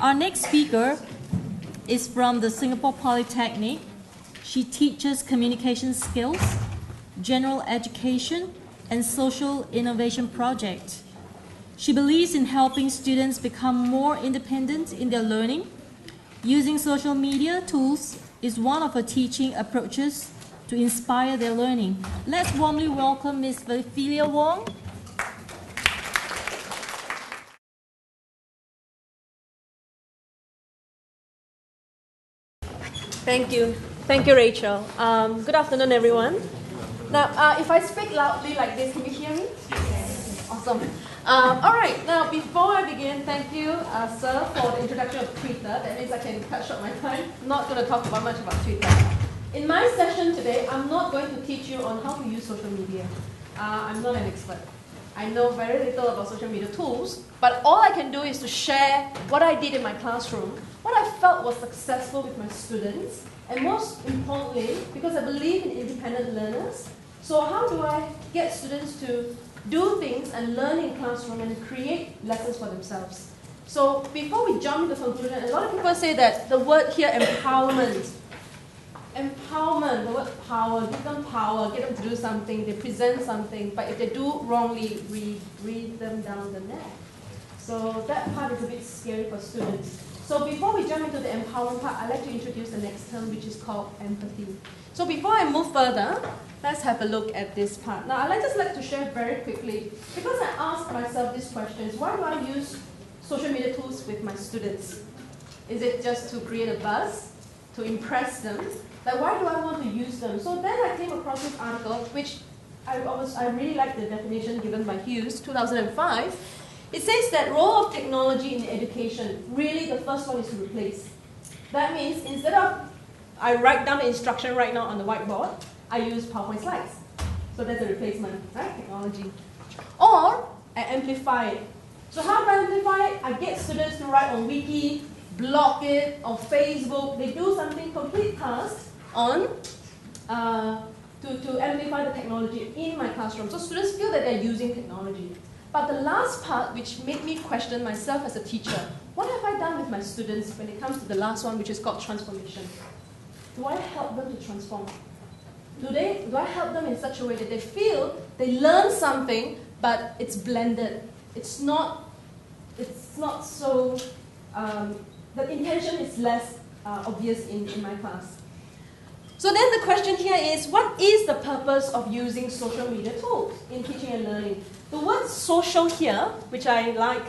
Our next speaker is from the Singapore Polytechnic. She teaches communication skills, general education, and social innovation projects. She believes in helping students become more independent in their learning. Using social media tools is one of her teaching approaches to inspire their learning. Let's warmly welcome Ms. Felia Wong. Thank you. Thank you, Rachel. Good afternoon, everyone. Now, if I speak loudly like this, can you hear me? Yes. Awesome. All right. Now, before I begin, thank you, sir, for the introduction of Twitter. That means I can cut short my time. I'm not going to talk much about Twitter. In my session today, I'm not going to teach you on how to use social media. I'm not an expert. I know very little about social media tools, but all I can do is to share what I did in my classroom, what I felt was successful with my students, and most importantly, because I believe in independent learners, so how do I get students to do things and learn in classroom and create lessons for themselves? So before we jump into conclusion, a lot of people say that the word here, empowerment, the word power, give them power, get them to do something, they present something, but if they do wrongly, we read them down the neck. So that part is a bit scary for students. So before we jump into the empowerment part, I'd like to introduce the next term, which is called empathy. So before I move further, let's have a look at this part. Now, I'd just like to share very quickly, because I asked myself these questions, why do I use social media tools with my students? Is it just to create a buzz, to impress them? Like, why do I want to use them? So then I came across this article, which I really like the definition given by Hughes, 2005. It says that role of technology in education, really the first one is to replace. That means instead of I write down the instruction right now on the whiteboard, I use PowerPoint slides. So that's a replacement, right? Technology. Or I amplify it. So how do I amplify it? I get students to write on Wiki, blog it, on Facebook. They do something, complete tasks on to amplify the technology in my classroom. So students feel that they're using technology. But the last part, which made me question myself as a teacher, what have I done with my students when it comes to the last one, which is called transformation? Do I help them to transform? Do I help them in such a way that they feel they learn something, but it's blended? It's not so, the intention is less obvious in my class. So then the question here is, what is the purpose of using social media tools in teaching and learning? The word social here, which I like,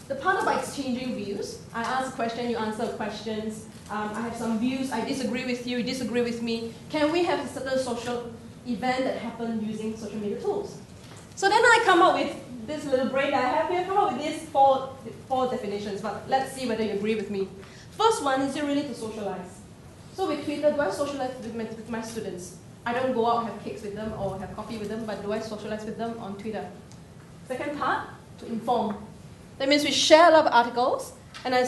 the part about exchanging views, I ask a question, you answer questions, I have some views, I disagree with you, you disagree with me. Can we have a certain social event that happened using social media tools? So then I come up with this little brain that I have here, come up with these four definitions, but let's see whether you agree with me. First one, is it really to socialize? So with Twitter, do I socialize with my students? I don't go out, have cakes with them, or have coffee with them, but do I socialize with them on Twitter? Second part, to inform. That means we share a lot of articles, and I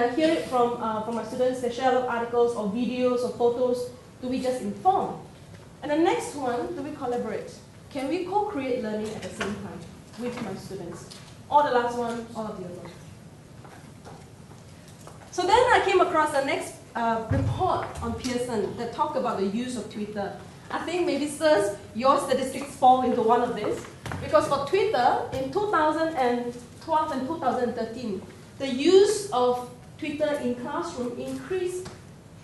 hear it from my students, they share a lot of articles, or videos, or photos. Do we just inform? And the next one, do we collaborate? Can we co-create learning at the same time with my students? Or the last one, all of the above. So then I came across the next report on Pearson that talked about the use of Twitter. I think maybe, sirs, your statistics fall into one of this. Because for Twitter, in 2012 and 2013, the use of Twitter in classroom increased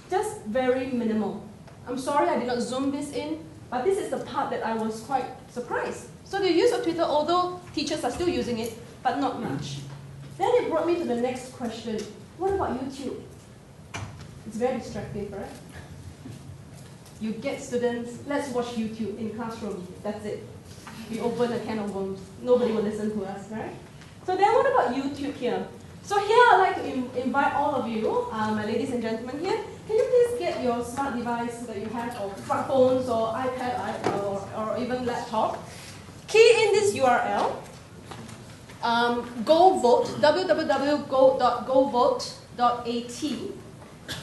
just very minimal. I'm sorry I did not zoom this in, but this is the part that I was quite surprised. So the use of Twitter, although teachers are still using it, but not much. Then it brought me to the next question. What about YouTube? It's very distracting, right? You get students, let's watch YouTube in classroom. That's it. We open a can of worms. Nobody will listen to us, right? So then what about YouTube here? So here I'd like to invite all of you, my ladies and gentlemen here, can you please get your smart device that you have, or smartphones, or iPad, or even laptop. Key in this URL, go vote, www.govote.at.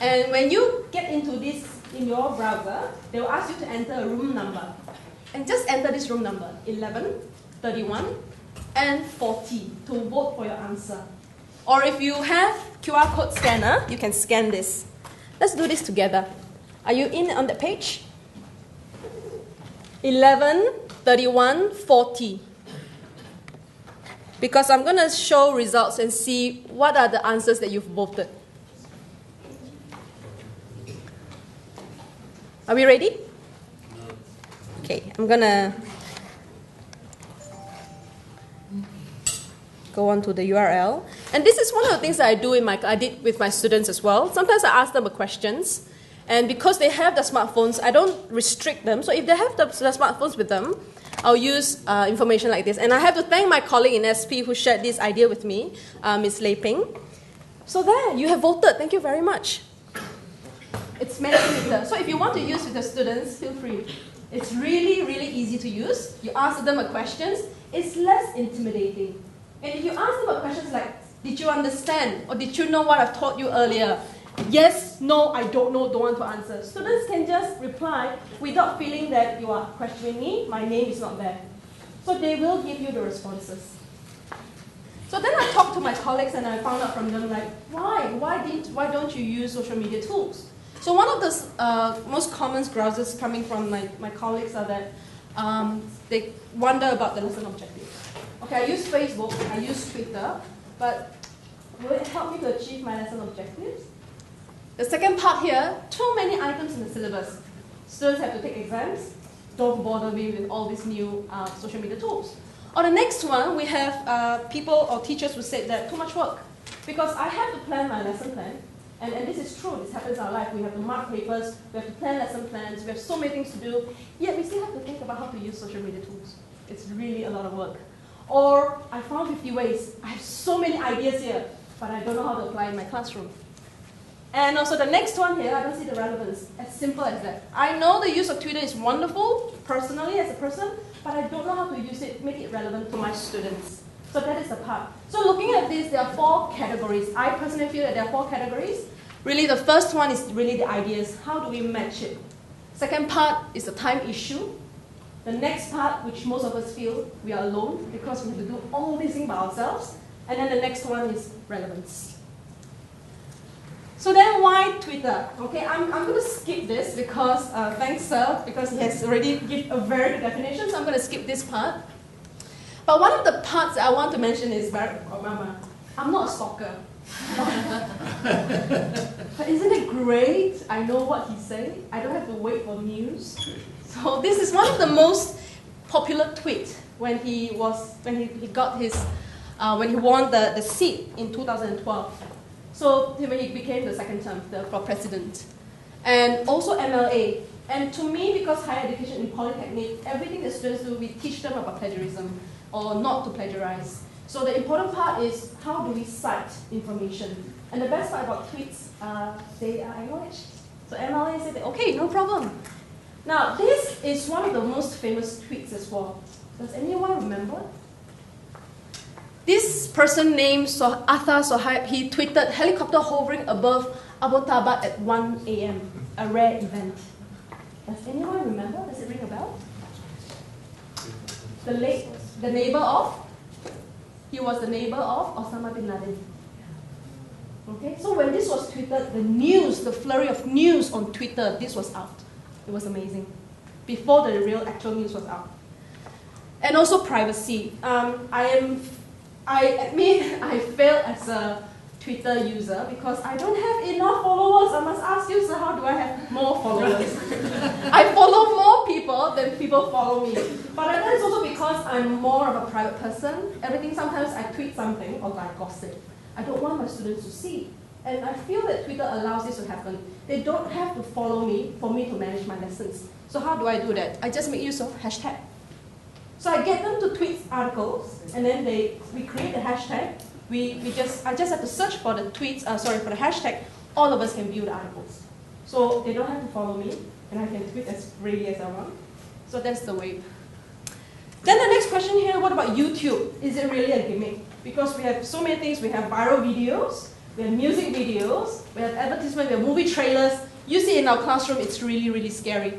And when you get into this in your browser, they will ask you to enter a room number. And just enter this room number, 11, 31, and 40 to vote for your answer. Or if you have QR code scanner, you can scan this. Let's do this together. Are you in on the page? 11, 31, 40. Because I'm going to show results and see what are the answers that you've voted. Are we ready? Okay, I'm going to go on to the URL. And this is one of the things that I did with my students as well. Sometimes I ask them questions. And because they have the smartphones, I don't restrict them. So if they have the smartphones with them, I'll use information like this. And I have to thank my colleague in SP who shared this idea with me, Ms. Lei Ping. So there, you have voted. Thank you very much. It's Mentimeter. So if you want to use with the students, feel free. It's really, really easy to use. You ask them questions. It's less intimidating. And if you ask them questions like, did you understand? Or did you know what I've taught you earlier? Yes, no, I don't know, don't want to answer. Students can just reply without feeling that you are questioning me, my name is not there. So they will give you the responses. So then I talked to my colleagues and I found out from them like, why don't you use social media tools? So one of the most common grouses coming from my colleagues are that they wonder about the lesson objectives. Okay, I use Facebook, I use Twitter, but will it help me to achieve my lesson objectives? The second part here, too many items in the syllabus. Students have to take exams. Don't bother me with all these new social media tools. Or the next one, we have people or teachers who said that too much work. Because I have to plan my lesson plan. And this is true, this happens in our life. We have to mark papers, we have to plan lesson plans, we have so many things to do. Yet we still have to think about how to use social media tools. It's really a lot of work. Or I found 50 ways. I have so many ideas here, but I don't know how to apply in my classroom. And also the next one here, I don't see the relevance. As simple as that. I know the use of Twitter is wonderful, personally as a person, but I don't know how to use it, make it relevant to my students. So that is the part. So looking at this, there are 4 categories. I personally feel that there are 4 categories. Really, the first one is really the ideas. How do we match it? Second part is the time issue. The next part, which most of us feel we are alone because we have to do all these things by ourselves. And then the next one is relevance. So then why Twitter? Okay, I'm going to skip this because, thanks sir, because he has already given a very good definition, so I'm going to skip this part. But one of the parts that I want to mention is Barack Obama. I'm not a stalker. But isn't it great? I know what he's saying. I don't have to wait for news. So this is one of the most popular tweets when he got his when he won the seat in 2012. So when he became the second term for president, and also MLA. And to me, because higher education in Polytechnic, everything the students do, we teach them about plagiarism or not to plagiarize. So the important part is how do we cite information. And the best part about tweets, they are acknowledged. So MLA said, okay, no problem. Now, this is one of the most famous tweets as well. Does anyone remember? This person named Athar Sohaib, he tweeted, helicopter hovering above Abbottabad at 1 a.m., a rare event. Does anyone remember? Does it ring a bell? The neighbor of? He was the neighbor of Osama bin Laden. Okay, so when this was tweeted, the news, the flurry of news on Twitter, this was out. It was amazing. Before the real actual news was out. And also privacy. I admit I failed as a Twitter user because I don't have enough followers. I must ask you, so how do I have more followers? I follow more people than people follow me. But that is also because I'm more of a private person. Sometimes I tweet something or I gossip. I don't want my students to see. And I feel that Twitter allows this to happen. They don't have to follow me for me to manage my lessons. So how do I do that? I just make use of hashtag. So I get them to tweet articles, and then we create a hashtag. I just have to search for the tweets, for the hashtag. All of us can view the articles. So they don't have to follow me, and I can tweet as freely as I want. So that's the way. Then the next question here, what about YouTube? Is it really a gimmick? Because we have so many things. We have viral videos, we have music videos, we have advertisements, we have movie trailers. You see in our classroom, it's really, really scary.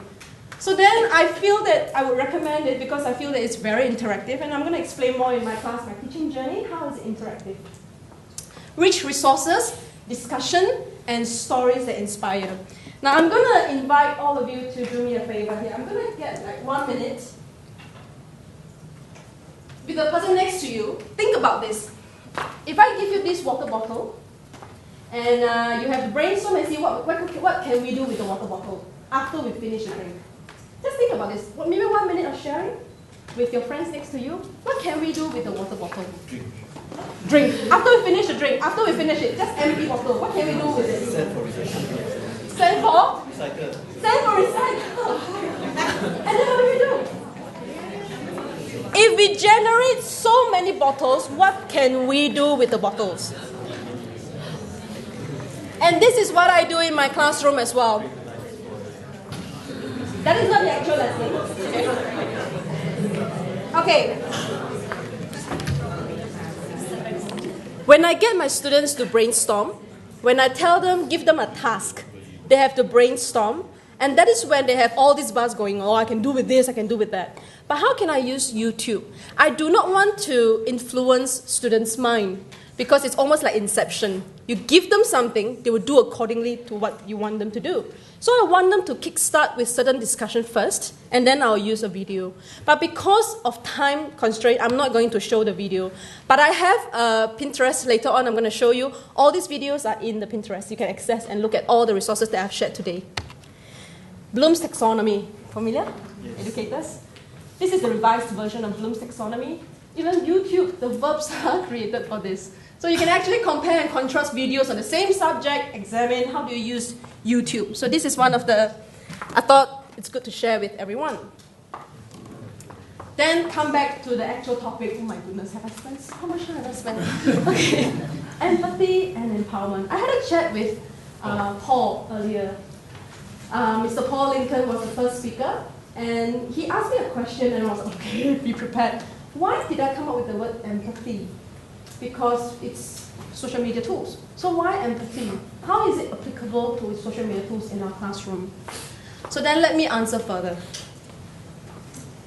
So then I feel that I would recommend it because I feel that it's very interactive, and I'm going to explain more in my class, my teaching journey, how is it interactive. rich resources, discussion, and stories that inspire. Now I'm going to invite all of you to do me a favor here. I'm going to get like 1 minute. With the person next to you, think about this. If I give you this water bottle, and you have to brainstorm and see what can we do with the water bottle after we finish the drink. Just think about this. Maybe 1 minute of sharing with your friends next to you. What can we do with the water bottle? Drink. After we finish the drink, after we finish it, just empty bottle. What can we do with it? Send for recycle. Send for? Recycle. Send for recycle. And then what do we do? If we generate so many bottles, what can we do with the bottles? And this is what I do in my classroom as well. That is not the actual lesson. Okay. When I get my students to brainstorm, when I tell them, give them a task, they have to brainstorm. And that is when they have all this buzz going, oh, I can do with this, I can do with that. But how can I use YouTube? I do not want to influence students' mind because it's almost like inception. You give them something, they will do accordingly to what you want them to do. So I want them to kickstart with certain discussion first, and then I'll use a video. But because of time constraint, I'm not going to show the video. But I have Pinterest later on. I'm going to show you. All these videos are in the Pinterest. You can access and look at all the resources that I've shared today. Bloom's taxonomy. Familiar? Yes. Educators? This is the revised version of Bloom's taxonomy. Even YouTube, the verbs are created for this. So you can actually compare and contrast videos on the same subject, examine how do you use YouTube. So this is one of the, I thought it's good to share with everyone. Then come back to the actual topic. Oh my goodness, have I spent, how much time have I spent? Okay. Empathy and empowerment. I had a chat with Paul earlier. Mr. Paul Lincoln was the first speaker, and he asked me a question, and I was like, okay, be prepared. Why did I come up with the word empathy? Because it's social media tools. So why empathy? How is it applicable to social media tools in our classroom? So then let me answer further.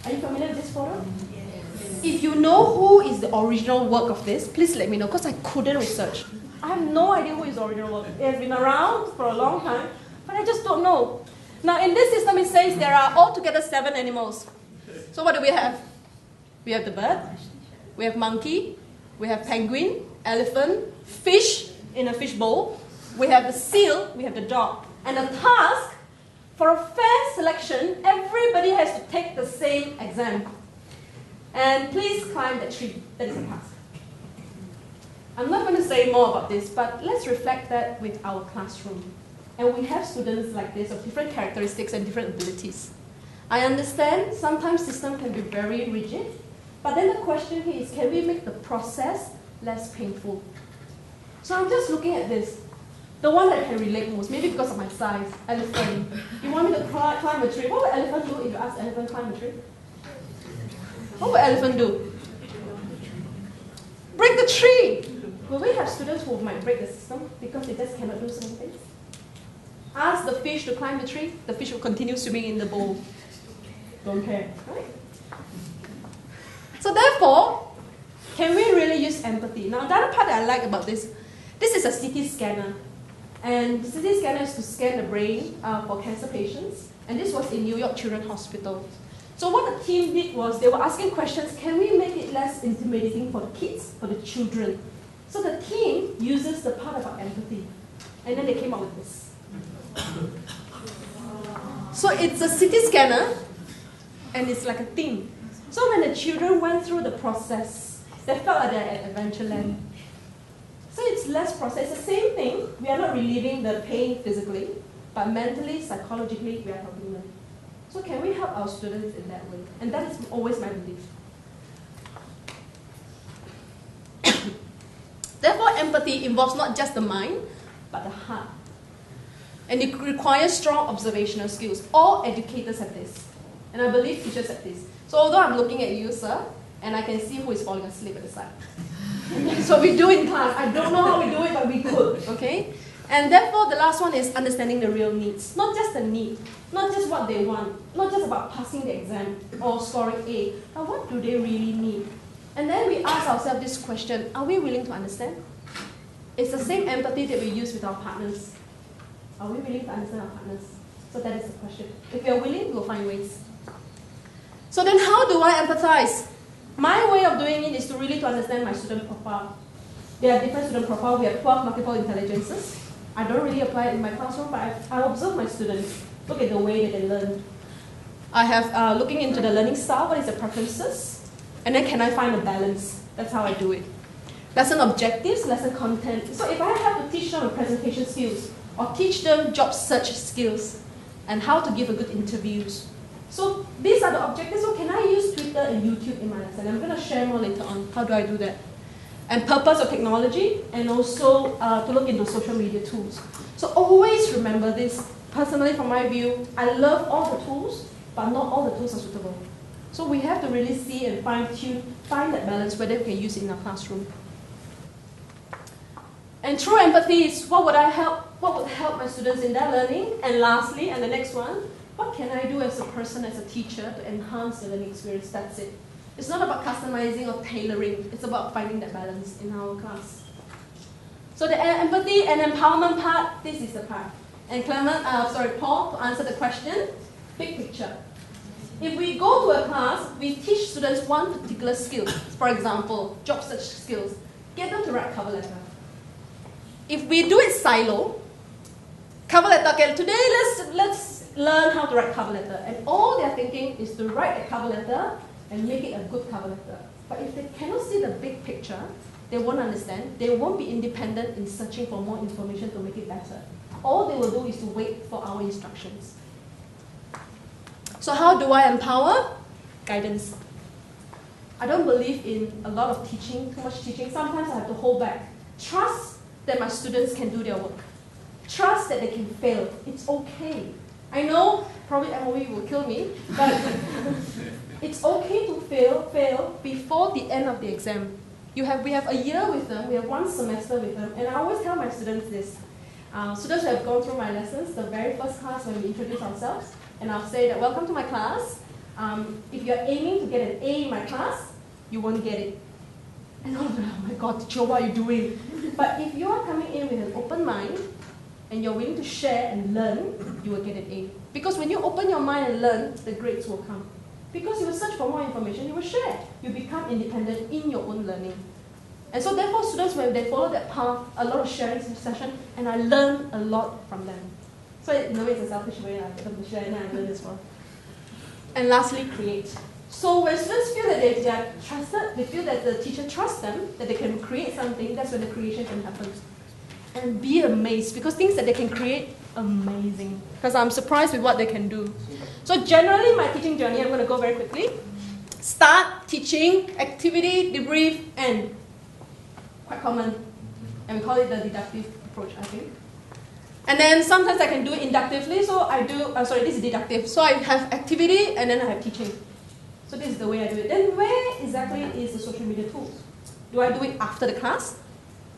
Are you familiar with this photo? Yes. If you know who is the original work of this, please let me know, because I couldn't research. I have no idea who is the original work. It has been around for a long time, but I just don't know. Now in this system it says there are altogether 7 animals. So what do we have? We have the bird, we have monkey, we have penguin, elephant, fish in a fish bowl, we have the seal, we have the dog. And the task, for a fair selection, everybody has to take the same exam. And please climb that tree. That is a task. I'm not going to say more about this, but let's reflect that with our classroom. And we have students like this of different characteristics and different abilities. I understand sometimes systems can be very rigid, but then the question here is, can we make the process less painful? So I'm just looking at this. The one that I can relate most, maybe because of my size, elephant. You want me to climb a tree? What would elephant do if you ask elephant to climb a tree? What would elephant do? Break the tree! Will we have students who might break the system because they just cannot do certain things? Ask the fish to climb the tree, the fish will continue swimming in the bowl. Don't care, right? So therefore, can we really use empathy? Now, the other part that I like about this is a CT scanner. And the CT scanner is to scan the brain for cancer patients. And this was in New York Children's Hospital. So what the team did was they were asking questions, can we make it less intimidating for the kids, for the children? So the team uses the part about empathy. And then they came up with this. So it's a CT scanner, and it's like a theme. So when the children went through the process, they felt like they're at Adventureland. So it's less process. It's the same thing. We are not relieving the pain physically, but mentally, psychologically, we are helping them. So can we help our students in that way? And that is always my belief. Therefore, empathy involves not just the mind, but the heart. And it requires strong observational skills. All educators have this. And I believe teachers have this. So although I'm looking at you, sir, and I can see who is falling asleep at the side. So we do in class. I don't know how we do it, but we could, okay? And therefore, the last one is understanding the real needs. Not just the need, not just what they want, not just about passing the exam or scoring A, but what do they really need? And then we ask ourselves this question, are we willing to understand? It's the same empathy that we use with our partners. Are we willing to understand our partners? So that is the question. If we are willing, we'll find ways. So then how do I empathize? My way of doing it is to really understand my student profile. There are different student profiles. We have 12 multiple intelligences. I don't really apply it in my classroom, but I observe my students. Look at the way that they learn. I have looking into the learning style, what is the preferences, and then can I find a balance? That's how I do it. Lesson objectives, lesson content. So if I have to teach them presentation skills, or teach them job search skills, and how to give a good interviews. So these are the objectives. So can I use Twitter and YouTube in my lesson? I'm going to share more later on. How do I do that? And purpose of technology, and also to look into social media tools. So always remember this. Personally, from my view, I love all the tools, but not all the tools are suitable. So we have to really see and fine-tune, find that balance whether we can use it in our classroom. And true empathy is what would help my students in their learning? And lastly, and the next one, what can I do as a person, as a teacher, to enhance the learning experience? That's it. It's not about customizing or tailoring. It's about finding that balance in our class. So the empathy and empowerment part, this is the part. And Paul, to answer the question, big picture. If we go to a class, we teach students one particular skill. For example, job search skills. Get them to write cover letter. If we do it silo, cover letter, okay, today let's learn how to write cover letter. And all they're thinking is to write a cover letter and make it a good cover letter. But if they cannot see the big picture, they won't understand. They won't be independent in searching for more information to make it better. All they will do is to wait for our instructions. So how do I empower? Guidance. I don't believe in a lot of teaching, too much teaching. Sometimes I have to hold back. Trust that my students can do their work. Trust that they can fail. It's okay. I know probably MOE will kill me, but it's okay to fail before the end of the exam. We have a year with them, we have one semester with them, and I always tell my students this. Students who have gone through my lessons, the very first class when we introduce ourselves, and I'll say that, welcome to my class. If you're aiming to get an A in my class, you won't get it. And I'm like, oh my God, teacher, what are you doing? But if you are coming in with an open mind, and you're willing to share and learn, you will get an A. Because when you open your mind and learn, the grades will come. Because you will search for more information, you will share. You become independent in your own learning. And so therefore, students, when they follow that path, a lot of sharing session, and I learn a lot from them. So in a way, it's a selfish way, I get them to share, and I learn as well. And lastly, create. So when students feel that they are trusted, they feel that the teacher trusts them, that they can create something, that's when the creation can happen. And be amazed, because things that they can create, amazing. Because I'm surprised with what they can do. So generally, my teaching journey, I'm going to go very quickly. Start, teaching, activity, debrief, end. Quite common. And we call it the deductive approach, I think. And then sometimes I can do it inductively, so I do, this is deductive. So I have activity, and then I have teaching. So this is the way I do it. Then where exactly is the social media tools? Do I do it after the class?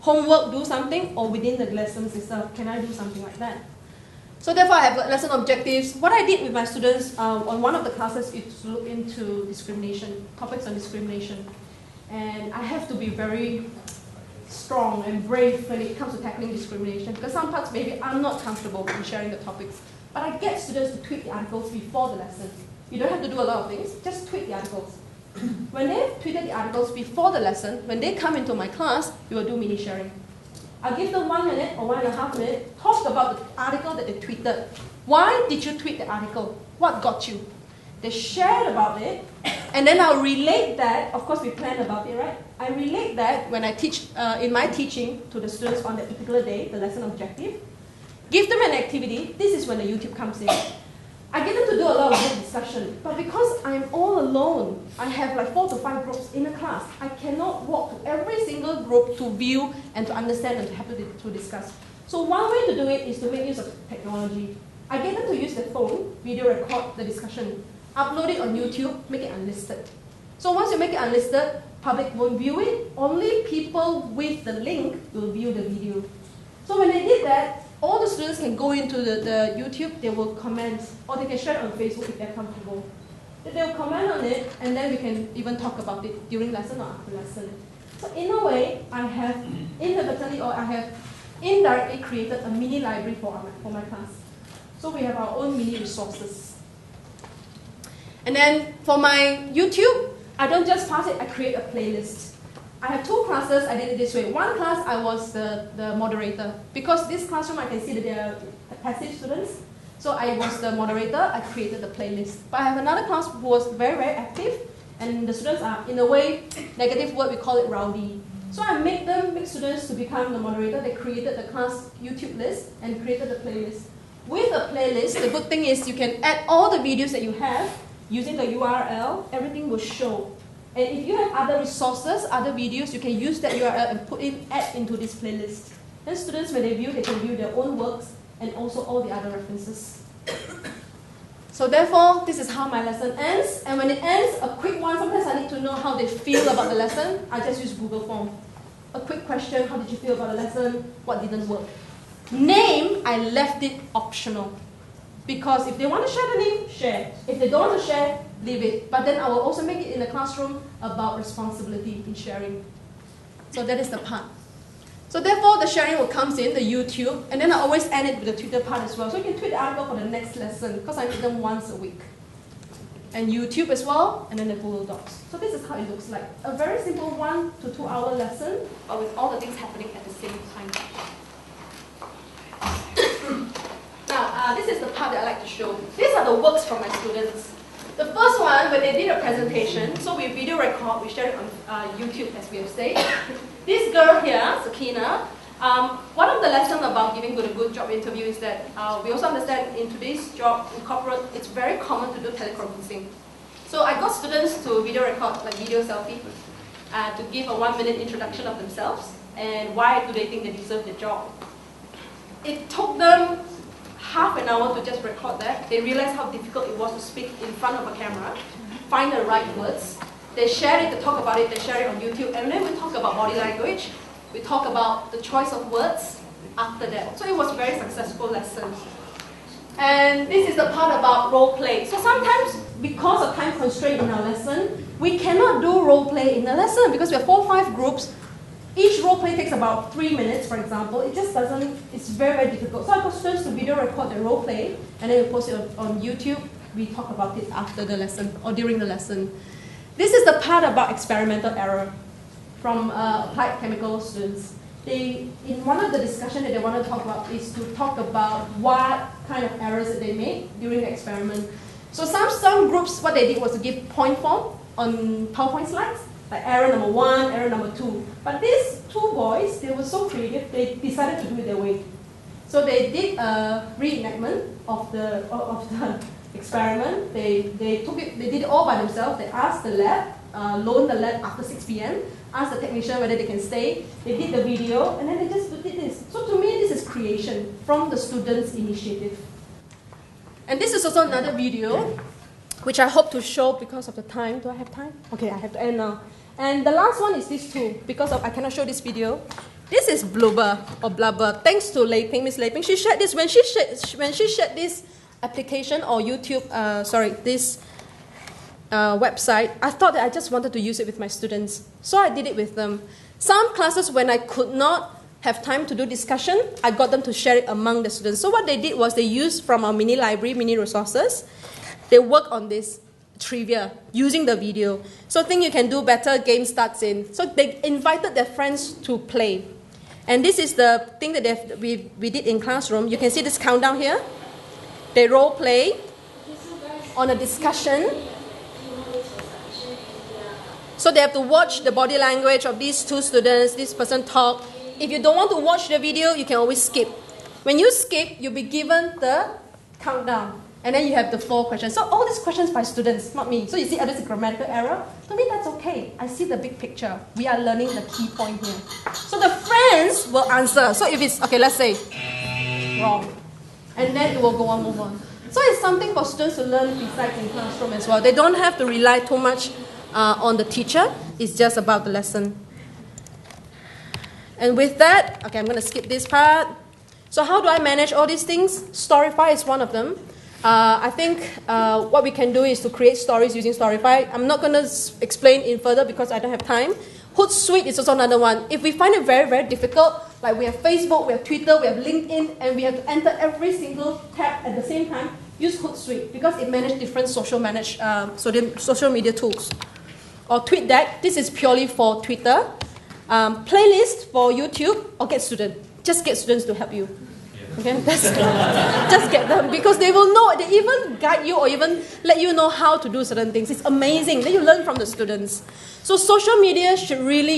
Homework, do something, or within the lessons itself? Can I do something like that? So therefore, I have lesson objectives. What I did with my students on one of the classes is to look into discrimination, topics on discrimination. And I have to be very strong and brave when it comes to tackling discrimination, because some parts maybe I'm not comfortable in sharing the topics. But I get students to tweet the articles before the lesson. You don't have to do a lot of things, just tweet the articles. When they've tweeted the articles before the lesson, when they come into my class, we will do mini sharing. I'll give them 1 minute or 1.5 minutes, talk about the article that they tweeted. Why did you tweet the article? What got you? They shared about it, and then I'll relate that. Of course, we planned about it, right? I relate that when I teach, in my teaching to the students on that particular day, the lesson objective. Give them an activity. This is when the YouTube comes in. I get them to do a lot of group discussion, but because I'm all alone, I have like 4 to 5 groups in a class. I cannot walk to every single group to view and to understand and to have to discuss. So one way to do it is to make use of technology. I get them to use the phone, video record the discussion, upload it on YouTube, make it unlisted. So once you make it unlisted, public won't view it. Only people with the link will view the video. So when they did that, all the students can go into the YouTube, they will comment, or they can share it on Facebook if they're comfortable. They'll comment on it, and then we can even talk about it during lesson or after lesson. So in a way, I have inadvertently or I have indirectly created a mini library for my class. So we have our own mini resources. And then for my YouTube, I don't just pass it, I create a playlist. I have 2 classes, I did it this way. One class, I was the moderator. Because this classroom, I can see that they are passive students. So I was the moderator, I created the playlist. But I have another class who was very, very active. And the students are, in a way, negative word, we call it rowdy. So I make students to become the moderator. They created the class YouTube list and created the playlist. With a playlist, the good thing is you can add all the videos that you have using the URL, everything will show. And if you have other resources, other videos, you can use that URL and add into this playlist. Then students, when they can view their own works and also all the other references. So therefore, this is how my lesson ends. And when it ends, a quick one, sometimes I need to know how they feel about the lesson. I just use Google Form. A quick question, how did you feel about the lesson? What didn't work? Name, I left it optional. Because if they want to share the name, share. If they don't want to share, leave it. But then I will also make it in the classroom about responsibility in sharing. So that is the part. So therefore, the sharing will come in, the YouTube, and then I always end it with the Twitter part as well. So you can tweet the article for the next lesson, because I meet them once a week. And YouTube as well, and then the Google Docs. So this is how it looks like. A very simple 1 to 2 hour lesson, but with all the things happening at the same time. Now, this is the part that I like to show. These are the works from my students. The first one, when they did a presentation, so we video record, we share it on YouTube, as we have said. This girl here, Sakina, one of the lessons about giving a good job interview is that we also understand in today's job, in corporate, it's very common to do teleconferencing. So I got students to video record, like video selfie, to give a 1-minute introduction of themselves and why do they think they deserve the job. It took them half an hour to just record that. They realized how difficult it was to speak in front of a camera, find the right words. They shared it, they talk about it, they share it on YouTube, and then we talk about body language. We talk about the choice of words after that. So it was a very successful lesson. And this is the part about role play. So sometimes, because of time constraint in our lesson, we cannot do role play in the lesson because we have 4 or 5 groups. Each role play takes about 3 minutes, for example. It just doesn't, it's very, very difficult. So I got students to video record their role play, and then we post it on YouTube. We talk about it after the lesson or during the lesson. This is the part about experimental error from applied chemical students. In one of the discussions that they want to talk about is to talk about what kind of errors that they made during the experiment. So some groups, what they did was to give point form on PowerPoint slides, like error number 1, error number 2. But these 2 boys, they were so creative, they decided to do it their way. So they did a reenactment of the experiment. They did it all by themselves. They asked the lab, loaned the lab after 6 p.m., asked the technician whether they can stay. They did the video, and then they just did this. So to me, this is creation from the students' initiative. And this is also another video, which I hope to show because of the time. Do I have time? Okay, I have to end now. And the last one is this too, because I cannot show this video. This is Blubber or Blubber. Thanks to Miss Leiping. She shared this when she shared this application or YouTube. This website. I thought that I just wanted to use it with my students, so I did it with them. Some classes, when I could not have time to do discussion, I got them to share it among the students. So what they did was they used from our mini library, mini resources. They work on this trivia using the video. So think you can do better, game starts in. So they invited their friends to play. And this is the thing that we did in classroom. You can see this countdown here. They role play on a discussion. So they have to watch the body language of these 2 students, this person talk. If you don't want to watch the video, you can always skip. When you skip, you'll be given the countdown. And then you have the 4 questions. So all these questions by students, not me. So you see, there's a grammatical error. To me, that's okay. I see the big picture. We are learning the key point here. So the friends will answer. So if it's, okay, let's say, wrong. And then it will go on, move on. So it's something for students to learn besides in classroom as well. They don't have to rely too much on the teacher. It's just about the lesson. And with that, okay, I'm going to skip this part. So how do I manage all these things? Storify is one of them. I think what we can do is to create stories using Storify. I'm not going to explain in further because I don't have time. Hootsuite is also another one. If we find it very, very difficult, like we have Facebook, we have Twitter, we have LinkedIn, and we have to enter every single tab at the same time, use Hootsuite because it manages different social media tools. Or TweetDeck, this is purely for Twitter. Playlist for YouTube, or Get Student. Just get students to help you. Okay, just get them because they will know. They even guide you or even let you know how to do certain things. It's amazing. Then you learn from the students. So social media should really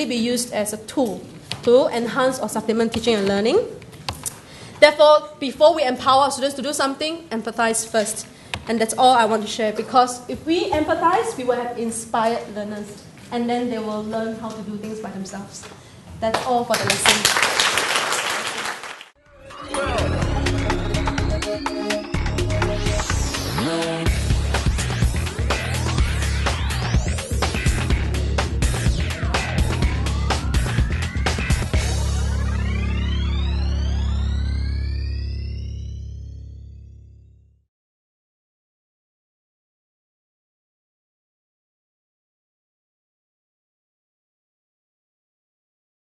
be used as a tool to enhance or supplement teaching and learning. Therefore, before we empower our students to do something, empathize first. And that's all I want to share because if we empathize, we will have inspired learners and then they will learn how to do things by themselves. That's all for the lesson.